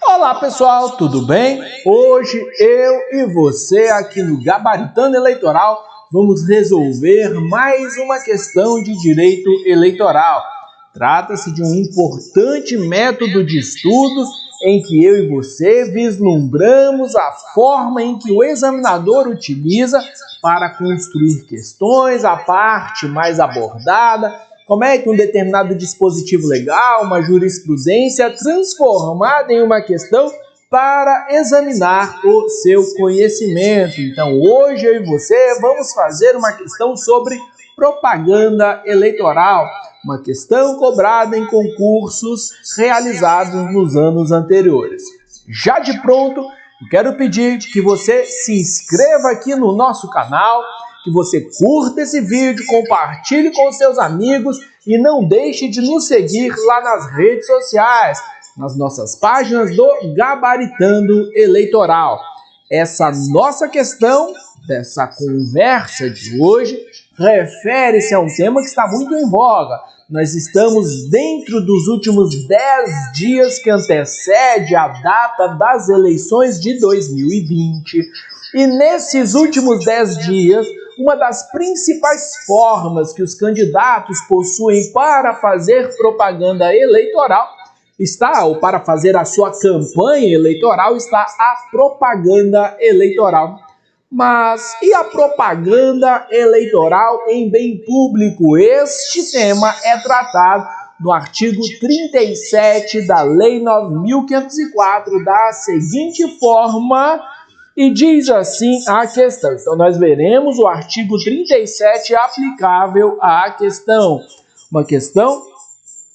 Olá pessoal, tudo bem? Hoje eu e você aqui no Gabaritando Eleitoral vamos resolver mais uma questão de direito eleitoral. Trata-se de um importante método de estudos em que eu e você vislumbramos a forma em que o examinador utiliza para construir questões, a parte mais abordada, como é que um determinado dispositivo legal, uma jurisprudência, é transformada em uma questão para examinar o seu conhecimento. Então, hoje eu e você vamos fazer uma questão sobre propaganda eleitoral, uma questão cobrada em concursos realizados nos anos anteriores. Já de pronto, eu quero pedir que você se inscreva aqui no nosso canal, que você curta esse vídeo, compartilhe com seus amigos e não deixe de nos seguir lá nas redes sociais, nas nossas páginas do Gabaritando Eleitoral. Essa nossa questão, dessa conversa de hoje, refere-se a um tema que está muito em voga. Nós estamos dentro dos últimos 10 dias que antecede a data das eleições de 2020. E nesses últimos 10 dias, uma das principais formas que os candidatos possuem para fazer propaganda eleitoral ou para fazer a sua campanha eleitoral, está a propaganda eleitoral. Mas e a propaganda eleitoral em bem público? Este tema é tratado no artigo 37 da Lei 9.504 da seguinte forma, e diz assim a questão. Então nós veremos o artigo 37 aplicável à questão. Uma questão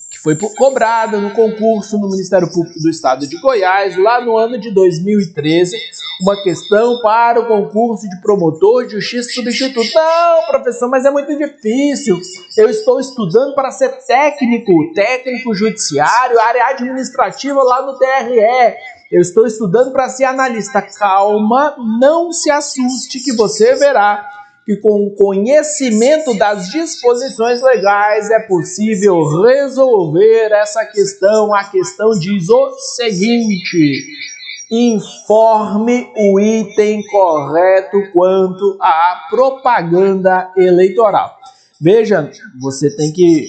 que foi cobrada no concurso no Ministério Público do Estado de Goiás, lá no ano de 2013, uma questão para o concurso de promotor de justiça substituto. Não, professor, mas é muito difícil. Eu estou estudando para ser técnico judiciário, área administrativa lá no TRE. Eu estou estudando para ser analista. Calma, não se assuste que você verá que com o conhecimento das disposições legais é possível resolver essa questão. A questão diz o seguinte: informe o item correto quanto à propaganda eleitoral. Veja, você tem que,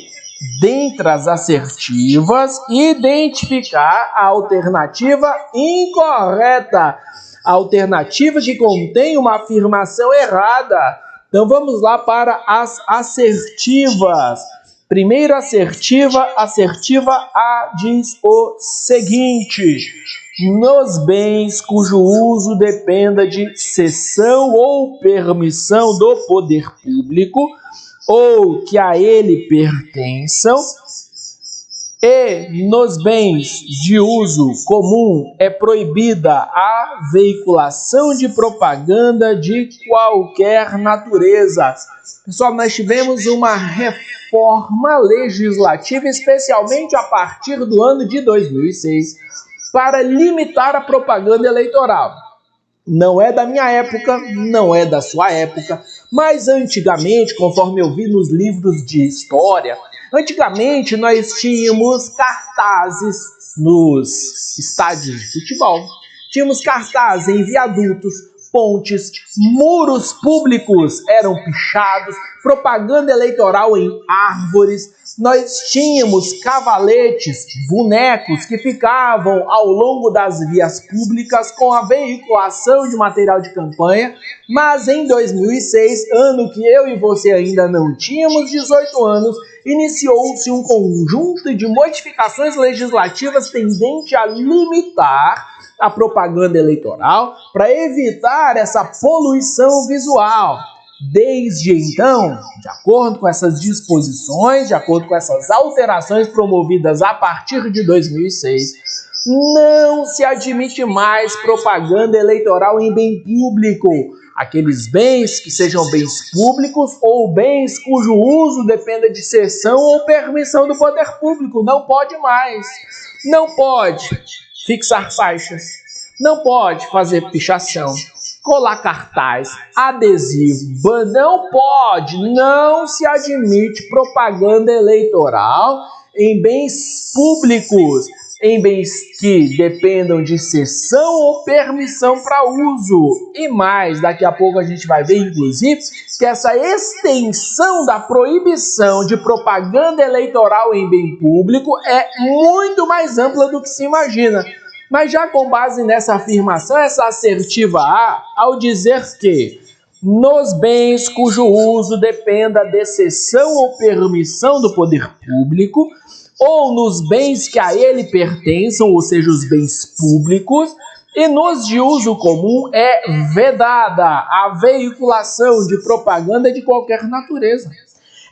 dentre as assertivas, identificar a alternativa incorreta, a alternativa que contém uma afirmação errada. Então vamos lá para as assertivas. Primeira assertiva A diz o seguinte: nos bens cujo uso dependa de cessão ou permissão do poder público, ou que a ele pertençam, e nos bens de uso comum é proibida a veiculação de propaganda de qualquer natureza. Pessoal, nós tivemos uma reforma legislativa, especialmente a partir do ano de 2006, para limitar a propaganda eleitoral. Não é da minha época, não é da sua época, mas antigamente, conforme eu vi nos livros de história, antigamente nós tínhamos cartazes nos estádios de futebol, tínhamos cartazes em viadutos, pontes, muros públicos eram pichados, propaganda eleitoral em árvores. Nós tínhamos cavaletes, bonecos que ficavam ao longo das vias públicas com a veiculação de material de campanha, mas em 2006, ano que eu e você ainda não tínhamos 18 anos, iniciou-se um conjunto de modificações legislativas tendente a limitar a propaganda eleitoral para evitar essa poluição visual. Desde então, de acordo com essas disposições, de acordo com essas alterações promovidas a partir de 2006, não se admite mais propaganda eleitoral em bem público. Aqueles bens que sejam bens públicos ou bens cujo uso dependa de cessão ou permissão do poder público. Não pode mais. Não pode fixar faixas. Não pode fazer pichação, colar cartaz, adesivo. Não pode, não se admite propaganda eleitoral em bens públicos. em bens que dependam de cessão ou permissão para uso. E mais, daqui a pouco a gente vai ver, inclusive, que essa extensão da proibição de propaganda eleitoral em bem público é muito mais ampla do que se imagina. Mas já com base nessa afirmação, essa assertiva A, ao dizer que nos bens cujo uso dependa de cessão ou permissão do poder público, ou nos bens que a ele pertençam, ou seja, os bens públicos, e nos de uso comum é vedada a veiculação de propaganda de qualquer natureza.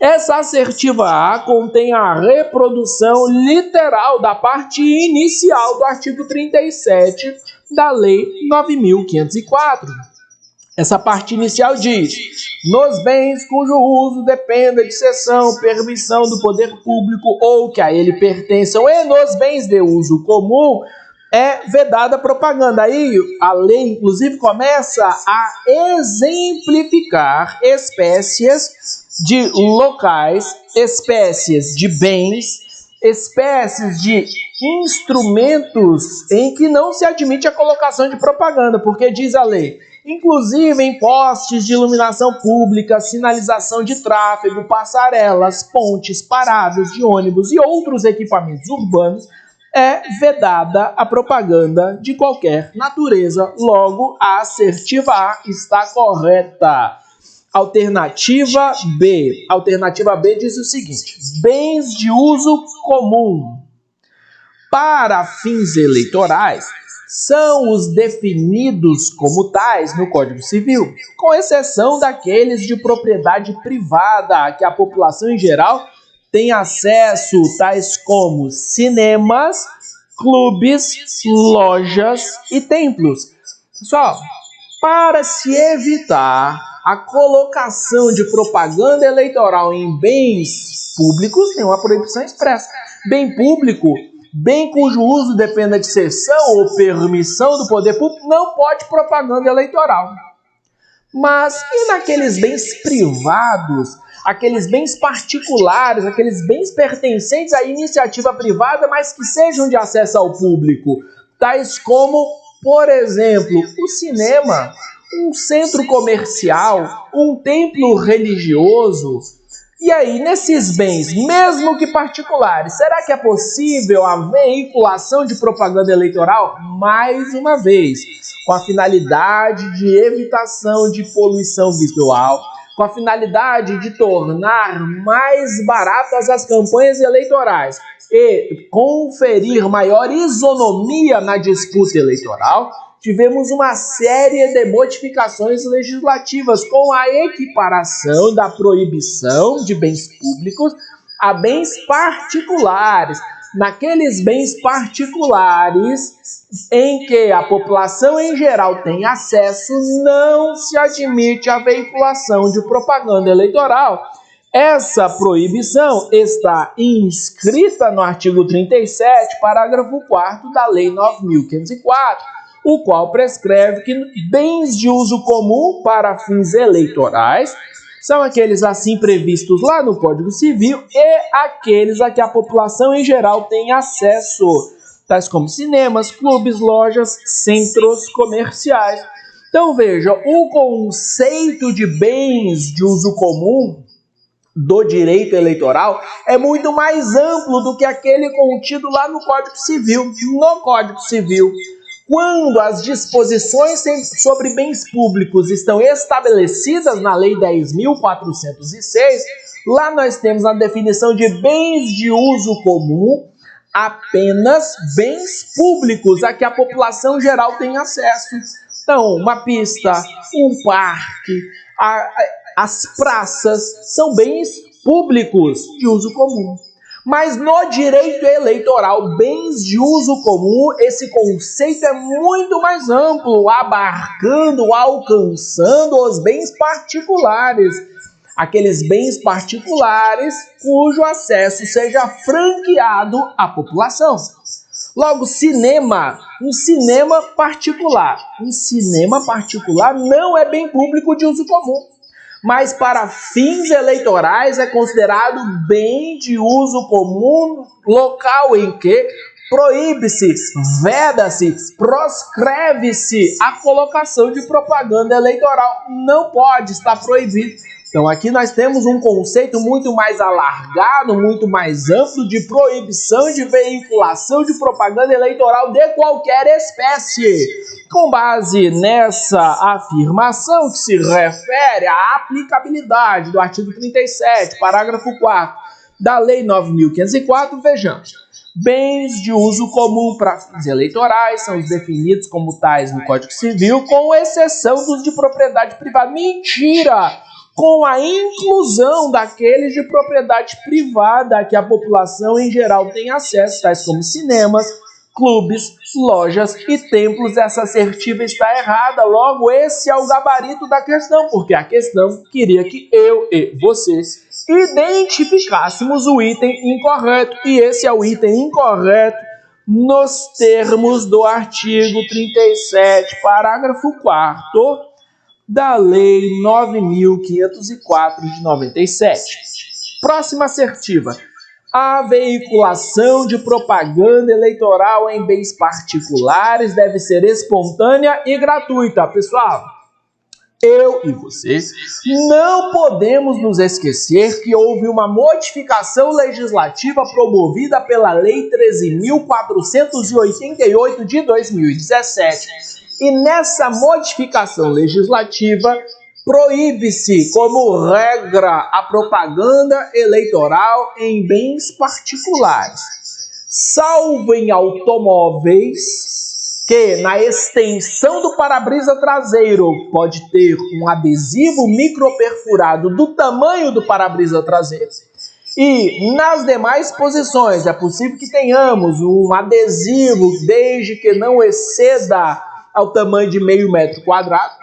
Essa assertiva A contém a reprodução literal da parte inicial do artigo 37 da Lei 9.504. Essa parte inicial diz: nos bens cujo uso dependa de cessão, permissão do poder público ou que a ele pertençam e nos bens de uso comum é vedada a propaganda. Aí a lei, inclusive, começa a exemplificar espécies de locais, espécies de bens, espécies de instrumentos em que não se admite a colocação de propaganda, porque diz a lei, inclusive em postes de iluminação pública, sinalização de tráfego, passarelas, pontes, paradas de ônibus e outros equipamentos urbanos, é vedada a propaganda de qualquer natureza. Logo, a assertiva A está correta. Alternativa B. Alternativa B diz o seguinte: bens de uso comum para fins eleitorais são os definidos como tais no Código Civil, com exceção daqueles de propriedade privada a que a população em geral tem acesso, tais como cinemas, clubes, lojas e templos. Pessoal, para se evitar a colocação de propaganda eleitoral em bens públicos, tem uma proibição expressa. Bem público, bem cujo uso dependa de cessão ou permissão do poder público, não pode propaganda eleitoral. Mas e naqueles bens privados, aqueles bens particulares, aqueles bens pertencentes à iniciativa privada, mas que sejam de acesso ao público, tais como, por exemplo, o cinema, um centro comercial, um templo religioso? E aí, nesses bens, mesmo que particulares, será que é possível a veiculação de propaganda eleitoral? Mais uma vez, com a finalidade de evitação de poluição visual, com a finalidade de tornar mais baratas as campanhas eleitorais e conferir maior isonomia na disputa eleitoral, tivemos uma série de modificações legislativas com a equiparação da proibição de bens públicos a bens particulares. Naqueles bens particulares em que a população em geral tem acesso, não se admite a veiculação de propaganda eleitoral. Essa proibição está inscrita no artigo 37, parágrafo 4º da Lei 9.504, o qual prescreve que bens de uso comum para fins eleitorais são aqueles assim previstos lá no Código Civil e aqueles a que a população em geral tem acesso, tais como cinemas, clubes, lojas, centros comerciais. Então veja, o conceito de bens de uso comum do direito eleitoral é muito mais amplo do que aquele contido lá no Código Civil. No Código Civil, quando as disposições sobre bens públicos estão estabelecidas na Lei 10.406, lá nós temos a definição de bens de uso comum, apenas bens públicos a que a população geral tem acesso. Então, uma pista, um parque, as praças são bens públicos de uso comum. Mas no direito eleitoral, bens de uso comum, esse conceito é muito mais amplo, abarcando, alcançando os bens particulares. Aqueles bens particulares cujo acesso seja franqueado à população. Logo, cinema, um cinema particular. Um cinema particular não é bem público de uso comum, mas para fins eleitorais é considerado bem de uso comum, local em que proíbe-se, veda-se, proscreve-se a colocação de propaganda eleitoral. Não pode, está proibido. Então aqui nós temos um conceito muito mais alargado, muito mais amplo de proibição de veiculação de propaganda eleitoral de qualquer espécie. Com base nessa afirmação que se refere à aplicabilidade do artigo 37, parágrafo 4º da Lei 9.504, vejamos. Bens de uso comum para fins eleitorais são os definidos como tais no Código Civil, com exceção dos de propriedade privada. Mentira! Com a inclusão daqueles de propriedade privada que a população em geral tem acesso, tais como cinemas, clubes, lojas e templos. Essa assertiva está errada, logo esse é o gabarito da questão, porque a questão queria que eu e vocês identificássemos o item incorreto, e esse é o item incorreto nos termos do artigo 37, parágrafo 4º da Lei 9.504 de 97. Próxima assertiva. A veiculação de propaganda eleitoral em bens particulares deve ser espontânea e gratuita. Pessoal, eu e vocês não podemos nos esquecer que houve uma modificação legislativa promovida pela Lei 13.488 de 2017. E nessa modificação legislativa, proíbe-se como regra a propaganda eleitoral em bens particulares, salvo em automóveis que, na extensão do para-brisa traseiro, pode ter um adesivo microperfurado do tamanho do para-brisa traseiro. E nas demais posições, é possível que tenhamos um adesivo desde que não exceda ao tamanho de meio metro quadrado.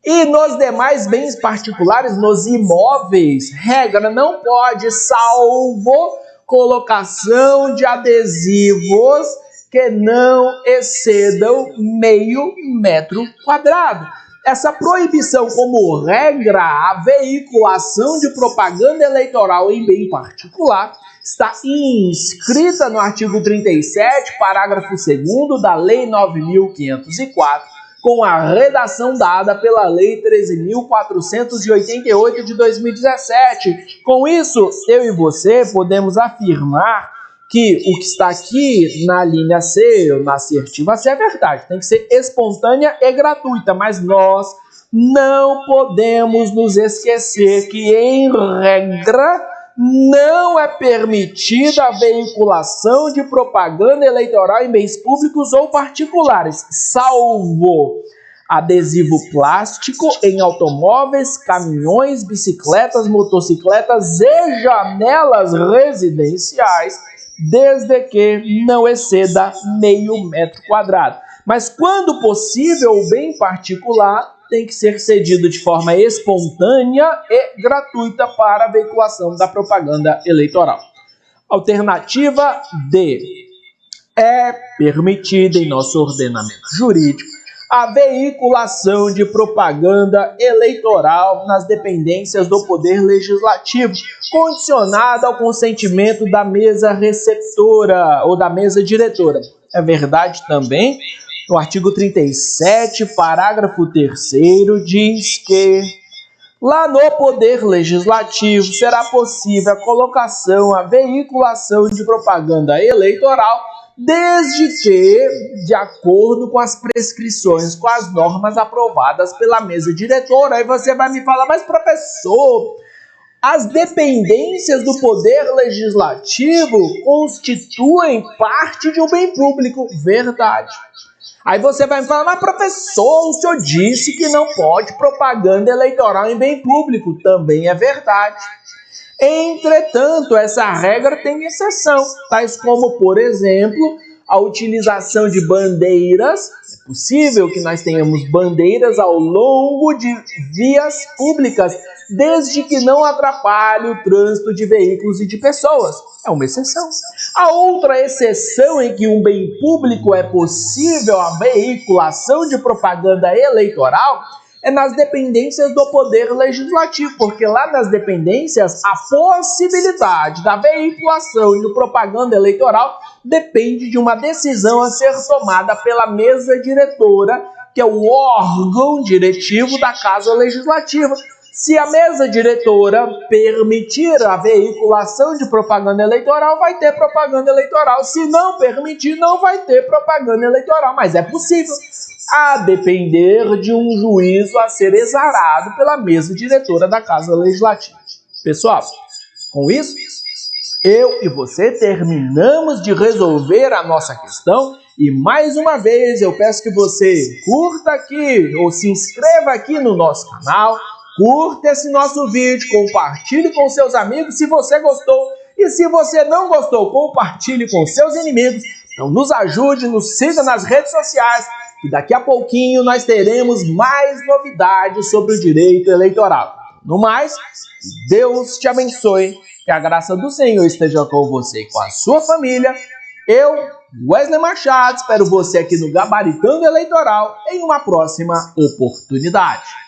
E nos demais bens particulares, nos imóveis, regra não pode, salvo colocação de adesivos que não excedam meio metro quadrado. Essa proibição como regra, a veiculação de propaganda eleitoral em bem particular, está inscrita no artigo 37, parágrafo 2º da Lei 9.504, com a redação dada pela Lei 13.488 de 2017. Com isso, eu e você podemos afirmar que o que está aqui na linha C, ou na assertiva C, é verdade. Tem que ser espontânea e gratuita, mas nós não podemos nos esquecer que, em regra, não é permitida a veiculação de propaganda eleitoral em bens públicos ou particulares, salvo adesivo plástico em automóveis, caminhões, bicicletas, motocicletas e janelas residenciais, desde que não exceda meio metro quadrado. Mas quando possível, o bem particular tem que ser cedido de forma espontânea e gratuita para a veiculação da propaganda eleitoral. Alternativa D. É permitida em nosso ordenamento jurídico a veiculação de propaganda eleitoral nas dependências do Poder Legislativo, condicionada ao consentimento da mesa receptora ou da mesa diretora. É verdade também, no artigo 37, parágrafo 3º, diz que lá no Poder Legislativo será possível a colocação, a veiculação de propaganda eleitoral, desde que, de acordo com as prescrições, com as normas aprovadas pela mesa diretora. Aí você vai me falar, mas professor, as dependências do Poder Legislativo constituem parte de um bem público. Verdade. Aí você vai me falar, mas professor, o senhor disse que não pode propaganda eleitoral em bem público. Também é verdade. Entretanto, essa regra tem exceção, tais como, por exemplo, a utilização de bandeiras. É possível que nós tenhamos bandeiras ao longo de vias públicas, desde que não atrapalhe o trânsito de veículos e de pessoas. É uma exceção. A outra exceção em que um bem público é possível a veiculação de propaganda eleitoral é nas dependências do Poder Legislativo, porque lá nas dependências a possibilidade da veiculação de propaganda eleitoral depende de uma decisão a ser tomada pela mesa diretora, que é o órgão diretivo da Casa Legislativa. Se a mesa diretora permitir a veiculação de propaganda eleitoral, vai ter propaganda eleitoral. Se não permitir, não vai ter propaganda eleitoral. Mas é possível, a depender de um juízo a ser exarado pela mesa diretora da Casa Legislativa. Pessoal, com isso, eu e você terminamos de resolver a nossa questão. E mais uma vez eu peço que você curta aqui ou se inscreva aqui no nosso canal. Curta esse nosso vídeo, compartilhe com seus amigos se você gostou. E se você não gostou, compartilhe com seus inimigos. Então nos ajude, nos siga nas redes sociais, que daqui a pouquinho nós teremos mais novidades sobre o direito eleitoral. No mais, Deus te abençoe, que a graça do Senhor esteja com você e com a sua família. Eu, Wesley Machado, espero você aqui no Gabaritando Eleitoral em uma próxima oportunidade.